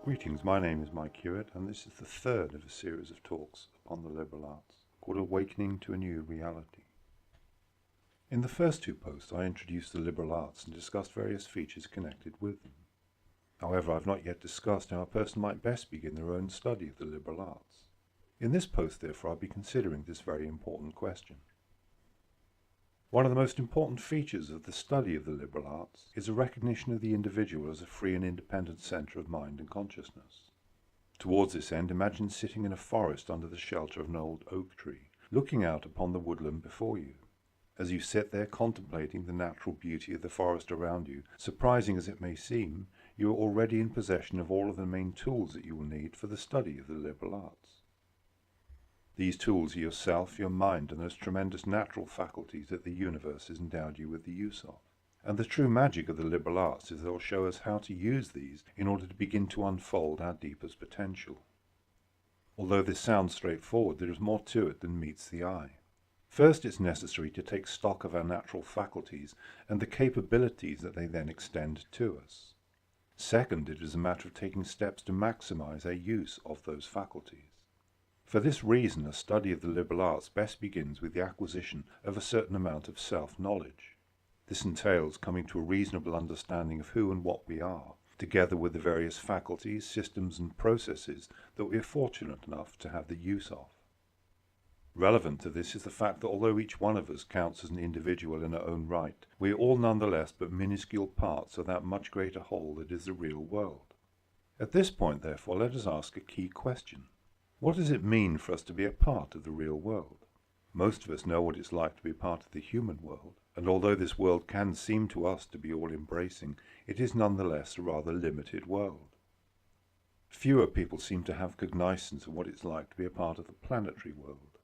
Greetings, my name is Mike Hewitt, and this is the third of a series of talks upon the liberal arts, called Awakening to a New Reality. In the first two posts, I introduced the liberal arts and discussed various features connected with them. However, I have not yet discussed how a person might best begin their own study of the liberal arts. In this post, therefore, I'll be considering this very important question. One of the most important features of the study of the liberal arts is a recognition of the individual as a free and independent centre of mind and consciousness. Towards this end, imagine sitting in a forest under the shelter of an old oak tree, looking out upon the woodland before you. As you sit there contemplating the natural beauty of the forest around you, surprising as it may seem, you are already in possession of all of the main tools that you will need for the study of the liberal arts. These tools are yourself, your mind, and those tremendous natural faculties that the universe has endowed you with the use of. And the true magic of the liberal arts is they'll show us how to use these in order to begin to unfold our deepest potential. Although this sounds straightforward, there is more to it than meets the eye. First, it's necessary to take stock of our natural faculties and the capabilities that they then extend to us. Second, it is a matter of taking steps to maximize our use of those faculties. For this reason, a study of the liberal arts best begins with the acquisition of a certain amount of self-knowledge. This entails coming to a reasonable understanding of who and what we are, together with the various faculties, systems and processes that we are fortunate enough to have the use of. Relevant to this is the fact that although each one of us counts as an individual in our own right, we are all nonetheless but minuscule parts of that much greater whole that is the real world. At this point, therefore, let us ask a key question. What does it mean for us to be a part of the real world? Most of us know what it's like to be part of the human world, and although this world can seem to us to be all-embracing, it is nonetheless a rather limited world. Fewer people seem to have cognizance of what it's like to be a part of the planetary world.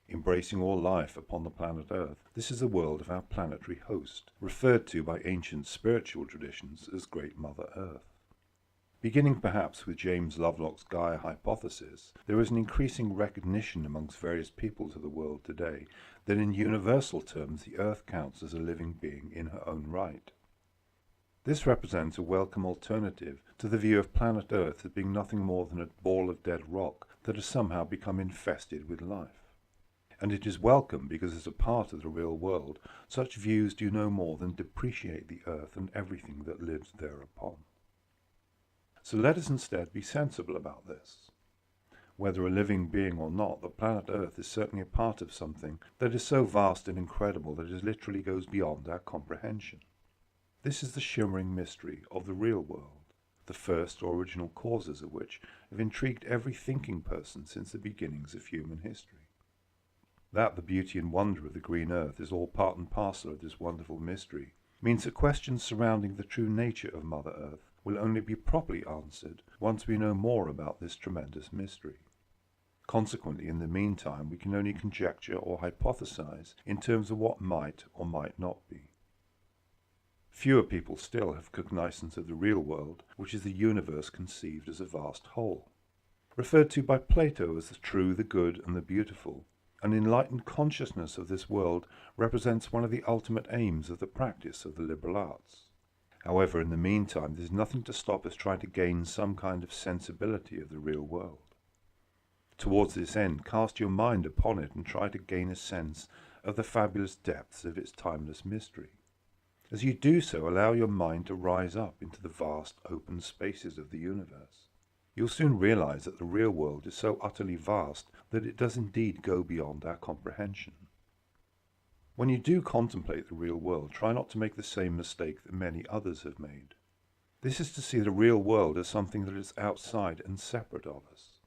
Embracing all life upon the planet Earth, this is the world of our planetary host, referred to by ancient spiritual traditions as Great Mother Earth. Beginning perhaps with James Lovelock's Gaia hypothesis, there is an increasing recognition amongst various peoples of the world today that in universal terms the Earth counts as a living being in her own right. This represents a welcome alternative to the view of planet Earth as being nothing more than a ball of dead rock that has somehow become infested with life. And it is welcome because as a part of the real world, such views do no more than depreciate the Earth and everything that lives thereupon. So let us instead be sensible about this. Whether a living being or not, the planet Earth is certainly a part of something that is so vast and incredible that it literally goes beyond our comprehension. This is the shimmering mystery of the real world, the first or original causes of which have intrigued every thinking person since the beginnings of human history. That the beauty and wonder of the green Earth is all part and parcel of this wonderful mystery means that questions surrounding the true nature of Mother Earth will only be properly answered once we know more about this tremendous mystery. Consequently, in the meantime, we can only conjecture or hypothesize in terms of what might or might not be. Fewer people still have cognizance of the real world, which is the universe conceived as a vast whole. Referred to by Plato as the true, the good, and the beautiful, an enlightened consciousness of this world represents one of the ultimate aims of the practice of the liberal arts. However, in the meantime, there is nothing to stop us trying to gain some kind of sensibility of the real world. Towards this end, cast your mind upon it and try to gain a sense of the fabulous depths of its timeless mystery. As you do so, allow your mind to rise up into the vast open spaces of the universe. You'll soon realize that the real world is so utterly vast that it does indeed go beyond our comprehension. When you do contemplate the real world, try not to make the same mistake that many others have made. This is to see the real world as something that is outside and separate of us.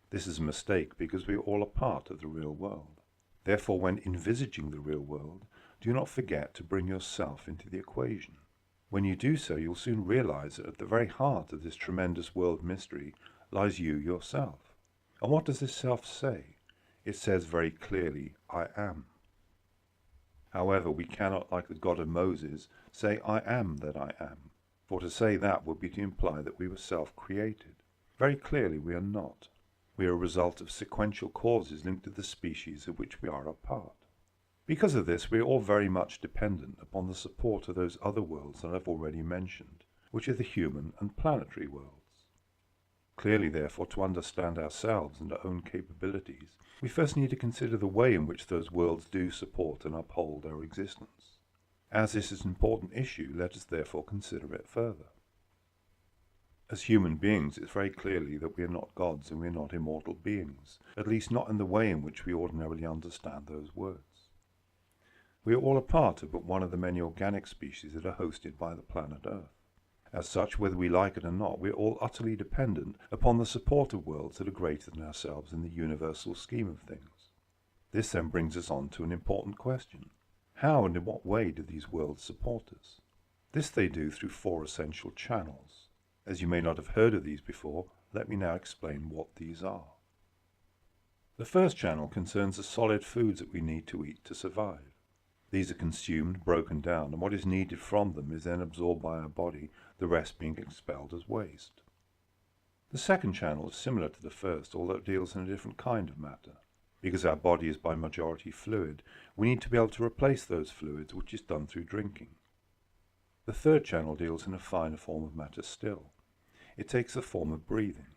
This is a mistake because we are all a part of the real world. Therefore, when envisaging the real world, do not forget to bring yourself into the equation. When you do so, you'll soon realize that at the very heart of this tremendous world mystery lies you yourself. And what does this self say? It says very clearly, I am. However, we cannot, like the God of Moses, say, I am that I am, for to say that would be to imply that we were self-created. Very clearly we are not. We are a result of sequential causes linked to the species of which we are a part. Because of this, we are all very much dependent upon the support of those other worlds that I've already mentioned, which are the human and planetary worlds. Clearly, therefore, to understand ourselves and our own capabilities, we first need to consider the way in which those worlds do support and uphold our existence. As this is an important issue, let us therefore consider it further. As human beings, it's very clearly that we are not gods and we are not immortal beings, at least not in the way in which we ordinarily understand those words. We are all a part of but one of the many organic species that are hosted by the planet Earth. As such, whether we like it or not, we are all utterly dependent upon the support of worlds that are greater than ourselves in the universal scheme of things. This then brings us on to an important question. How and in what way do these worlds support us? This they do through 4 essential channels. As you may not have heard of these before, let me now explain what these are. The first channel concerns the solid foods that we need to eat to survive. These are consumed, broken down, and what is needed from them is then absorbed by our body, the rest being expelled as waste. The second channel is similar to the first, although it deals in a different kind of matter. Because our body is by majority fluid, we need to be able to replace those fluids, which is done through drinking. The third channel deals in a finer form of matter still. It takes the form of breathing.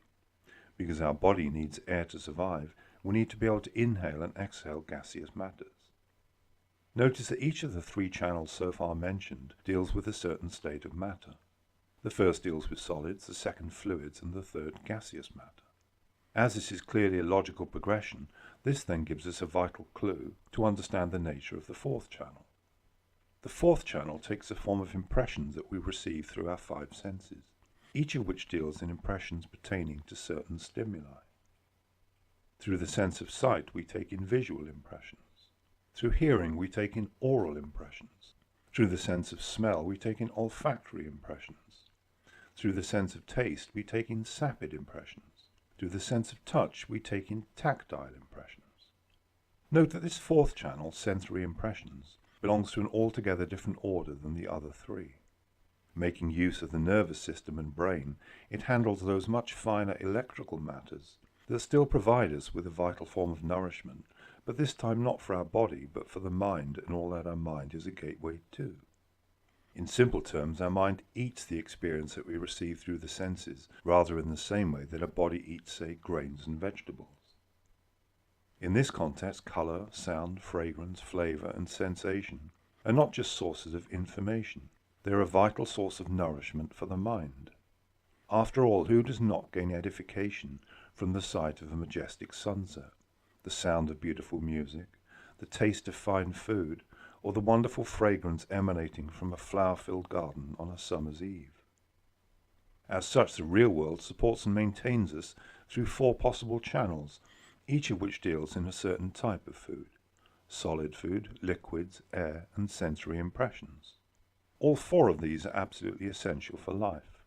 Because our body needs air to survive, we need to be able to inhale and exhale gaseous matters. Notice that each of the 3 channels so far mentioned deals with a certain state of matter. The first deals with solids, the second fluids, and the third gaseous matter. As this is clearly a logical progression, this then gives us a vital clue to understand the nature of the 4th channel. The 4th channel takes the form of impressions that we receive through our 5 senses, each of which deals in impressions pertaining to certain stimuli. Through the sense of sight, we take in visual impressions. Through hearing, we take in oral impressions. Through the sense of smell, we take in olfactory impressions. Through the sense of taste, we take in sapid impressions. Through the sense of touch, we take in tactile impressions. Note that this 4th channel, sensory impressions, belongs to an altogether different order than the other 3. Making use of the nervous system and brain, it handles those much finer electrical matters that still provide us with a vital form of nourishment, but this time not for our body, but for the mind and all that our mind is a gateway to. In simple terms, our mind eats the experience that we receive through the senses, rather in the same way that a body eats, say, grains and vegetables. In this context, colour, sound, fragrance, flavour, and sensation are not just sources of information. They are a vital source of nourishment for the mind. After all, who does not gain edification from the sight of a majestic sunset, the sound of beautiful music, the taste of fine food, or the wonderful fragrance emanating from a flower-filled garden on a summer's eve? As such, the real world supports and maintains us through 4 possible channels, each of which deals in a certain type of food: solid food, liquids, air, and sensory impressions. All 4 of these are absolutely essential for life.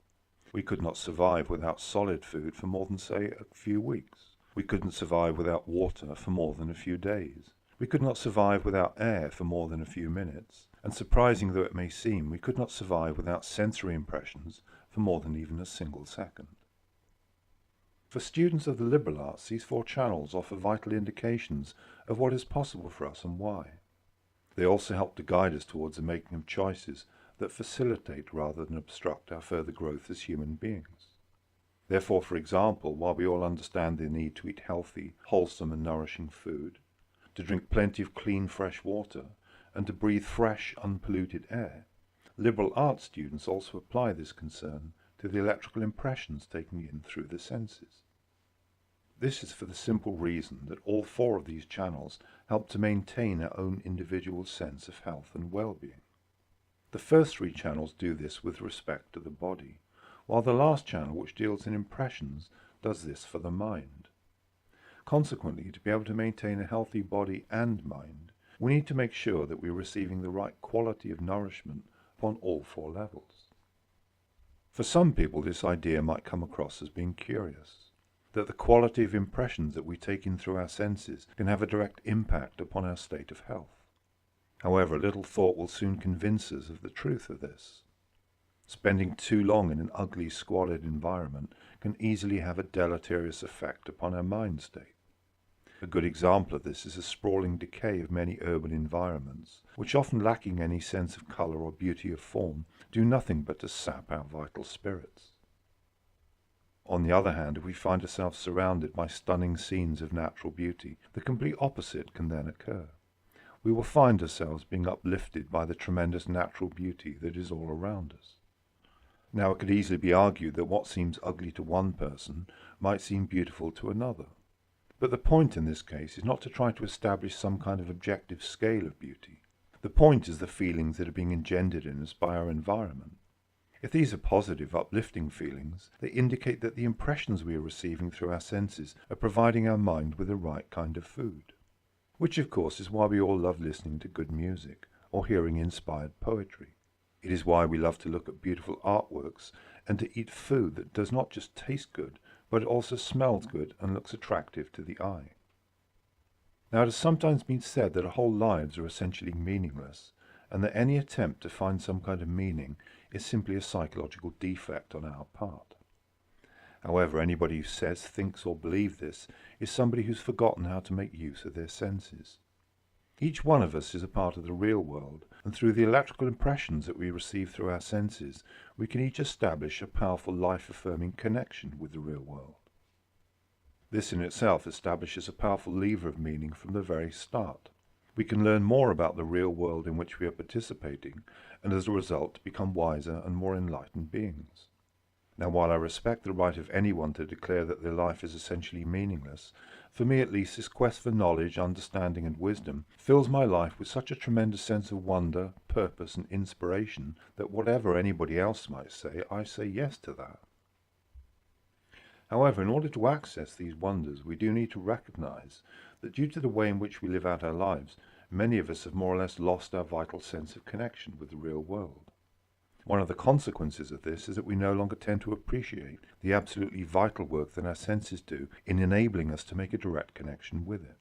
We could not survive without solid food for more than, say, a few weeks. We couldn't survive without water for more than a few days. We could not survive without air for more than a few minutes. And surprising though it may seem, we could not survive without sensory impressions for more than even a single second. For students of the liberal arts, these 4 channels offer vital indications of what is possible for us and why. They also help to guide us towards the making of choices that facilitate rather than obstruct our further growth as human beings. Therefore, for example, while we all understand the need to eat healthy, wholesome and nourishing food, to drink plenty of clean, fresh water, and to breathe fresh, unpolluted air, liberal arts students also apply this concern to the electrical impressions taken in through the senses. This is for the simple reason that all 4 of these channels help to maintain our own individual sense of health and well-being. The first 3 channels do this with respect to the body, while the last channel, which deals in impressions, does this for the mind. Consequently, to be able to maintain a healthy body and mind, we need to make sure that we are receiving the right quality of nourishment upon all 4 levels. For some people, this idea might come across as being curious, that the quality of impressions that we take in through our senses can have a direct impact upon our state of health. However, a little thought will soon convince us of the truth of this. Spending too long in an ugly, squalid environment can easily have a deleterious effect upon our mind state. A good example of this is the sprawling decay of many urban environments, which, often lacking any sense of colour or beauty of form, do nothing but to sap our vital spirits. On the other hand, if we find ourselves surrounded by stunning scenes of natural beauty, the complete opposite can then occur. We will find ourselves being uplifted by the tremendous natural beauty that is all around us. Now, it could easily be argued that what seems ugly to one person might seem beautiful to another. But the point in this case is not to try to establish some kind of objective scale of beauty. The point is the feelings that are being engendered in us by our environment. If these are positive, uplifting feelings, they indicate that the impressions we are receiving through our senses are providing our mind with the right kind of food. Which, of course, is why we all love listening to good music or hearing inspired poetry. It is why we love to look at beautiful artworks and to eat food that does not just taste good, but it also smells good and looks attractive to the eye. Now, it has sometimes been said that our whole lives are essentially meaningless, and that any attempt to find some kind of meaning is simply a psychological defect on our part. However, anybody who says, thinks, or believes this is somebody who's forgotten how to make use of their senses. Each one of us is a part of the real world, and through the electrical impressions that we receive through our senses, we can each establish a powerful life-affirming connection with the real world. This in itself establishes a powerful lever of meaning from the very start. We can learn more about the real world in which we are participating, and as a result become wiser and more enlightened beings. Now, while I respect the right of anyone to declare that their life is essentially meaningless, for me at least this quest for knowledge, understanding and wisdom fills my life with such a tremendous sense of wonder, purpose and inspiration that whatever anybody else might say, I say yes to that. However, in order to access these wonders, we do need to recognize that due to the way in which we live out our lives, many of us have more or less lost our vital sense of connection with the real world. One of the consequences of this is that we no longer tend to appreciate the absolutely vital work that our senses do in enabling us to make a direct connection with it.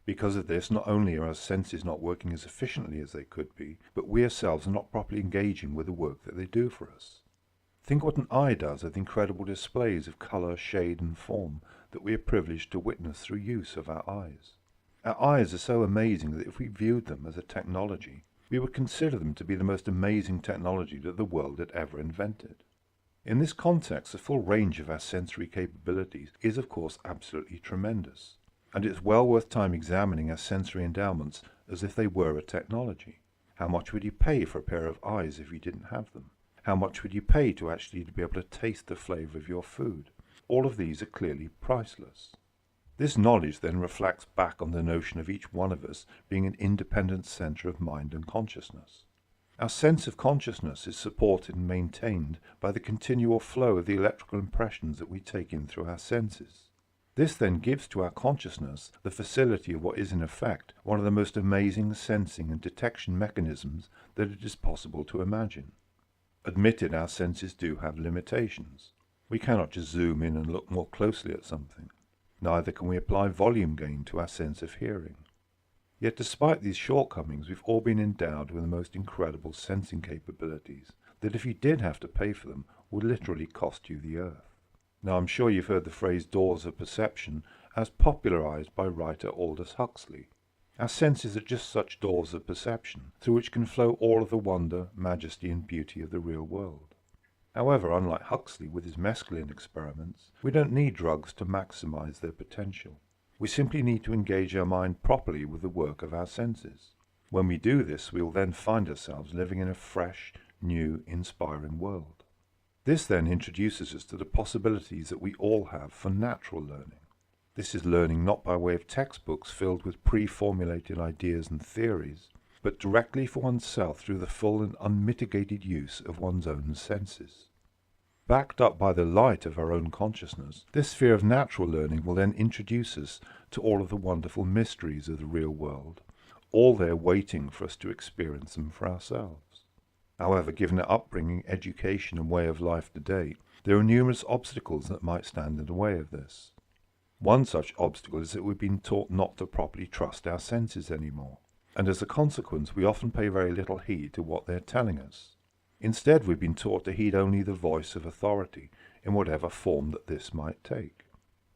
Because of this, not only are our senses not working as efficiently as they could be, but we ourselves are not properly engaging with the work that they do for us. Think what an eye does of the incredible displays of colour, shade and form that we are privileged to witness through use of our eyes. Our eyes are so amazing that if we viewed them as a technology, we would consider them to be the most amazing technology that the world had ever invented. In this context, the full range of our sensory capabilities is of course absolutely tremendous, and it's well worth time examining our sensory endowments as if they were a technology. How much would you pay for a pair of eyes if you didn't have them? How much would you pay to actually be able to taste the flavour of your food? All of these are clearly priceless. This knowledge then reflects back on the notion of each one of us being an independent centre of mind and consciousness. Our sense of consciousness is supported and maintained by the continual flow of the electrical impressions that we take in through our senses. This then gives to our consciousness the facility of what is in effect one of the most amazing sensing and detection mechanisms that it is possible to imagine. Admitted, our senses do have limitations. We cannot just zoom in and look more closely at something. Neither can we apply volume gain to our sense of hearing. Yet despite these shortcomings, we've all been endowed with the most incredible sensing capabilities that if you did have to pay for them, would literally cost you the earth. Now, I'm sure you've heard the phrase doors of perception as popularized by writer Aldous Huxley. Our senses are just such doors of perception through which can flow all of the wonder, majesty and beauty of the real world. However, unlike Huxley with his mescaline experiments, we don't need drugs to maximize their potential. We simply need to engage our mind properly with the work of our senses. When we do this, we will then find ourselves living in a fresh, new, inspiring world. This then introduces us to the possibilities that we all have for natural learning. This is learning not by way of textbooks filled with pre-formulated ideas and theories, but directly for oneself through the full and unmitigated use of one's own senses. Backed up by the light of our own consciousness, this sphere of natural learning will then introduce us to all of the wonderful mysteries of the real world, all there waiting for us to experience them for ourselves. However, given our upbringing, education and way of life today, there are numerous obstacles that might stand in the way of this. One such obstacle is that we've been taught not to properly trust our senses anymore, and as a consequence we often pay very little heed to what they're telling us. Instead, we've been taught to heed only the voice of authority, in whatever form that this might take.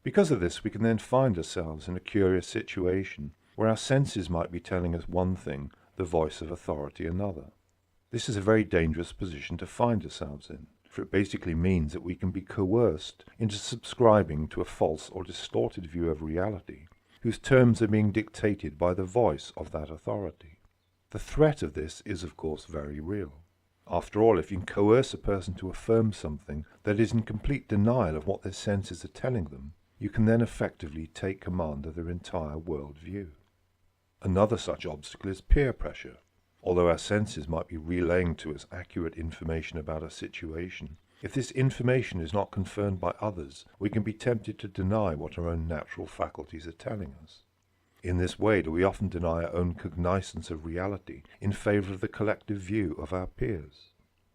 Because of this, we can then find ourselves in a curious situation where our senses might be telling us one thing, the voice of authority another. This is a very dangerous position to find ourselves in, for it basically means that we can be coerced into subscribing to a false or distorted view of reality, whose terms are being dictated by the voice of that authority. The threat of this is, of course, very real. After all, if you can coerce a person to affirm something that is in complete denial of what their senses are telling them, you can then effectively take command of their entire world view. Another such obstacle is peer pressure. Although our senses might be relaying to us accurate information about a situation, if this information is not confirmed by others, we can be tempted to deny what our own natural faculties are telling us. In this way do we often deny our own cognizance of reality in favor of the collective view of our peers.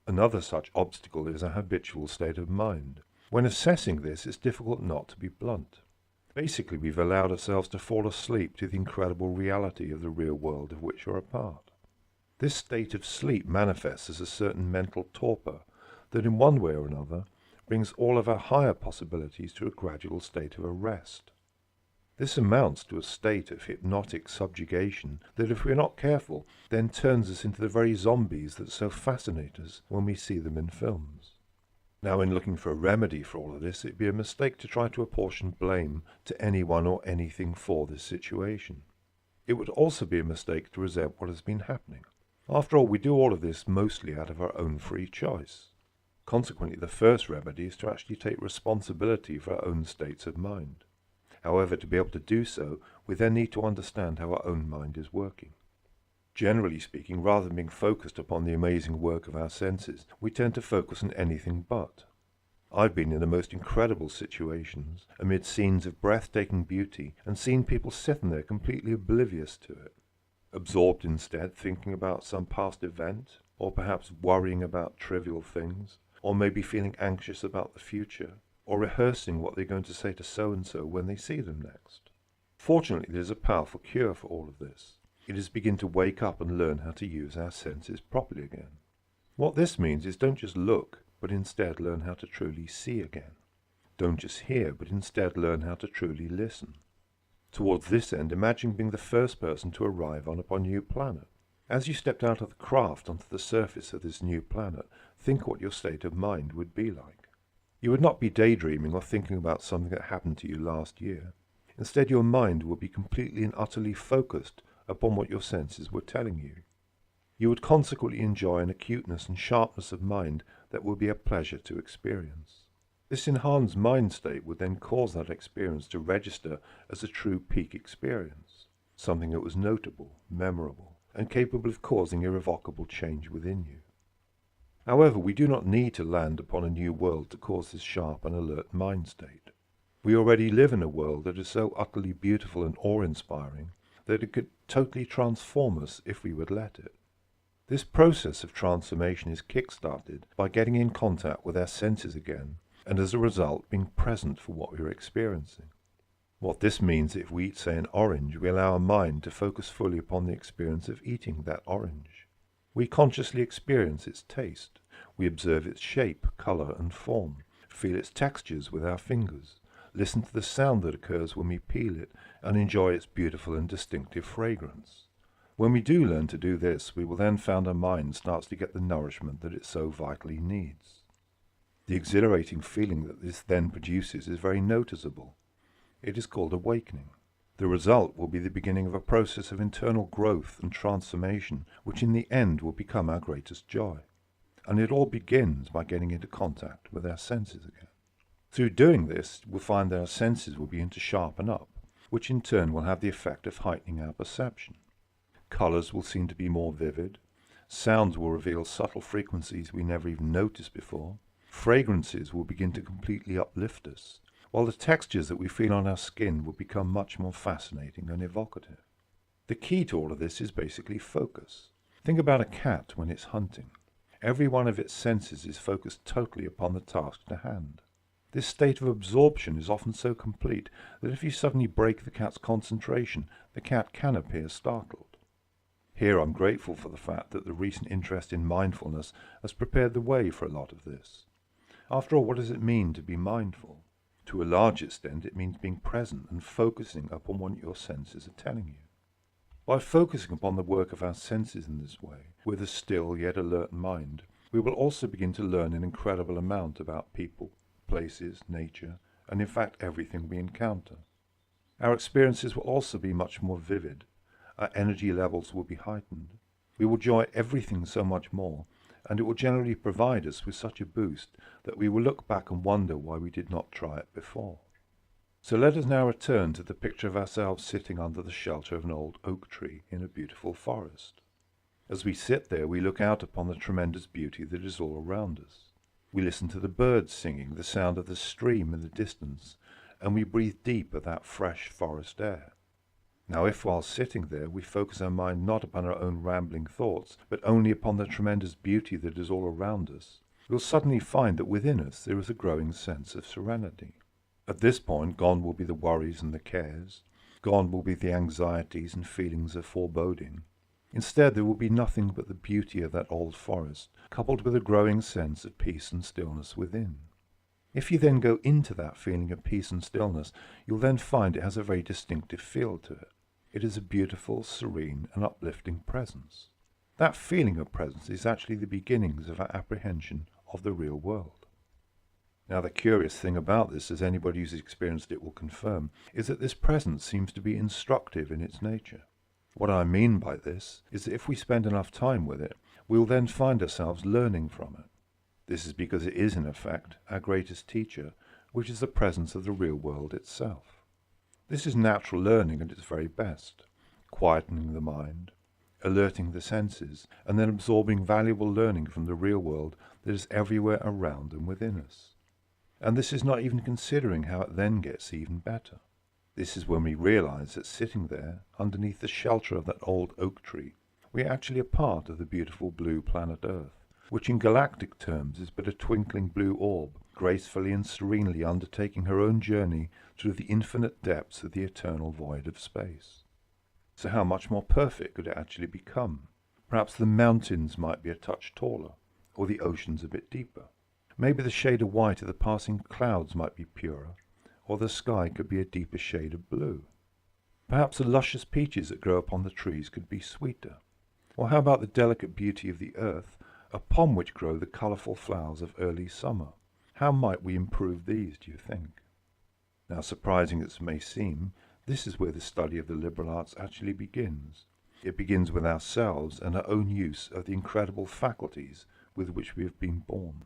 Another such obstacle is our habitual state of mind. When assessing this, it's difficult not to be blunt. Basically, we've allowed ourselves to fall asleep to the incredible reality of the real world of which we're a part. This state of sleep manifests as a certain mental torpor that in one way or another brings all of our higher possibilities to a gradual state of arrest. This amounts to a state of hypnotic subjugation that, if we're not careful, then turns us into the very zombies that so fascinate us when we see them in films. Now, in looking for a remedy for all of this, it'd be a mistake to try to apportion blame to anyone or anything for this situation. It would also be a mistake to resent what has been happening. After all, we do all of this mostly out of our own free choice. Consequently, the first remedy is to actually take responsibility for our own states of mind. However, to be able to do so, we then need to understand how our own mind is working. Generally speaking, rather than being focused upon the amazing work of our senses, we tend to focus on anything but. I've been in the most incredible situations, amid scenes of breathtaking beauty, and seen people sitting there completely oblivious to it, absorbed instead thinking about some past event, or perhaps worrying about trivial things, or maybe feeling anxious about the future, or rehearsing what they're going to say to so-and-so when they see them next. Fortunately, there's a powerful cure for all of this. It is begin to wake up and learn how to use our senses properly again. What this means is don't just look, but instead learn how to truly see again. Don't just hear, but instead learn how to truly listen. Towards this end, imagine being the first person to arrive on a new planet. As you stepped out of the craft onto the surface of this new planet, think what your state of mind would be like. You would not be daydreaming or thinking about something that happened to you last year. Instead, your mind would be completely and utterly focused upon what your senses were telling you. You would consequently enjoy an acuteness and sharpness of mind that would be a pleasure to experience. This enhanced mind state would then cause that experience to register as a true peak experience, something that was notable, memorable, and capable of causing irrevocable change within you. However, we do not need to land upon a new world to cause this sharp and alert mind state. We already live in a world that is so utterly beautiful and awe-inspiring that it could totally transform us if we would let it. This process of transformation is kick-started by getting in contact with our senses again, and as a result being present for what we are experiencing. What this means, if we eat, say, an orange, we allow our mind to focus fully upon the experience of eating that orange. We consciously experience its taste. We observe its shape, colour and form, feel its textures with our fingers, listen to the sound that occurs when we peel it, and enjoy its beautiful and distinctive fragrance. When we do learn to do this, we will then find our mind starts to get the nourishment that it so vitally needs. The exhilarating feeling that this then produces is very noticeable. It is called awakening. The result will be the beginning of a process of internal growth and transformation, which in the end will become our greatest joy. And it all begins by getting into contact with our senses again. Through doing this, we'll find that our senses will begin to sharpen up, which in turn will have the effect of heightening our perception. Colours will seem to be more vivid. Sounds will reveal subtle frequencies we never even noticed before. Fragrances will begin to completely uplift us, while the textures that we feel on our skin will become much more fascinating and evocative. The key to all of this is basically focus. Think about a cat when it's hunting. Every one of its senses is focused totally upon the task to hand. This state of absorption is often so complete that if you suddenly break the cat's concentration, the cat can appear startled. Here I'm grateful for the fact that the recent interest in mindfulness has prepared the way for a lot of this. After all, what does it mean to be mindful? To a large extent, it means being present and focusing upon what your senses are telling you. By focusing upon the work of our senses in this way, with a still yet alert mind, we will also begin to learn an incredible amount about people, places, nature, and in fact everything we encounter. Our experiences will also be much more vivid. Our energy levels will be heightened. We will enjoy everything so much more, and it will generally provide us with such a boost that we will look back and wonder why we did not try it before. So let us now return to the picture of ourselves sitting under the shelter of an old oak tree in a beautiful forest. As we sit there, we look out upon the tremendous beauty that is all around us. We listen to the birds singing, the sound of the stream in the distance, and we breathe deep of that fresh forest air. Now if while sitting there we focus our mind not upon our own rambling thoughts, but only upon the tremendous beauty that is all around us, we'll suddenly find that within us there is a growing sense of serenity. At this point, gone will be the worries and the cares, gone will be the anxieties and feelings of foreboding. Instead, there will be nothing but the beauty of that old forest, coupled with a growing sense of peace and stillness within. If you then go into that feeling of peace and stillness, you'll then find it has a very distinctive feel to it. It is a beautiful, serene, and uplifting presence. That feeling of presence is actually the beginnings of our apprehension of the real world. Now, the curious thing about this, as anybody who's experienced it will confirm, is that this presence seems to be instructive in its nature. What I mean by this is that if we spend enough time with it, we'll then find ourselves learning from it. This is because it is, in effect, our greatest teacher, which is the presence of the real world itself. This is natural learning at its very best, quietening the mind, alerting the senses, and then absorbing valuable learning from the real world that is everywhere around and within us. And this is not even considering how it then gets even better. This is when we realize that sitting there, underneath the shelter of that old oak tree, we are actually a part of the beautiful blue planet Earth, which in galactic terms is but a twinkling blue orb, gracefully and serenely undertaking her own journey through the infinite depths of the eternal void of space. So how much more perfect could it actually become? Perhaps the mountains might be a touch taller, or the oceans a bit deeper. Maybe the shade of white of the passing clouds might be purer, or the sky could be a deeper shade of blue. Perhaps the luscious peaches that grow upon the trees could be sweeter. Or how about the delicate beauty of the earth, upon which grow the colourful flowers of early summer? How might we improve these, do you think? Now, surprising as it may seem, this is where the study of the liberal arts actually begins. It begins with ourselves and our own use of the incredible faculties with which we have been born.